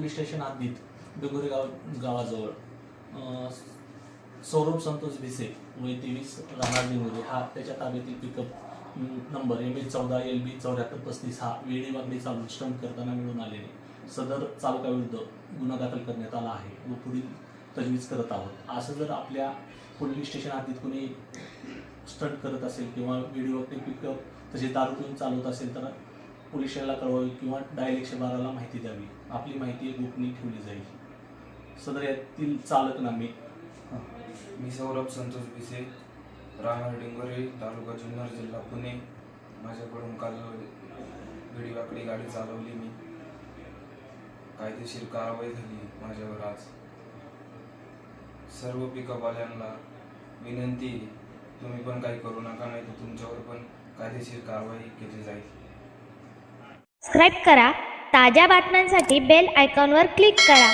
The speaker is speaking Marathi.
पोलीस स्टेशन हद्दीत डोंगरे गावाजवळ सौरभ संतोष भिसे वय 23 राहणार डिंगोरे हा त्याच्या ताब्यातील पिकअप नंबर MH14 LB 7435 हा वेडी वाकडी चालून स्टंट करताना मिळून आलेले सदर चालकाविरुद्ध गुन्हा दाखल करण्यात आला आहे व पुढील तजवीज करत आहोत। असं जर आपल्या पोलीस स्टेशन हद्दीत कोणी स्टंट करत असेल किंवा वेडी वाकडी पिकअप तसे दारू पिऊन चालवत असेल तर पोलीस स्टेशनला कळवावी किंवा डायल 112ला माहिती द्यावी। आपली माहिती गोपनीय ठेवली जाईल। सदर यातील चालक नामे मी सौरभ संतोष भिसे राहणार डिंगोरे तालुका जुन्नर जिल्हा पुणे। माझ्याकडून काल वेडीवाकडी गाडी चालवली मी, कायदेशीर कारवाई झाली माझ्यावर आज। सर्व पिकअपवाल्यांना विनंती, तुम्ही पण काही करू नका, नाही तर तुमच्यावर पण कायदेशीर कारवाई केली जाईल। सबस्क्राईब करा। ताज्या बातम्यांसाठी बेल आयकॉनवर क्लिक करा।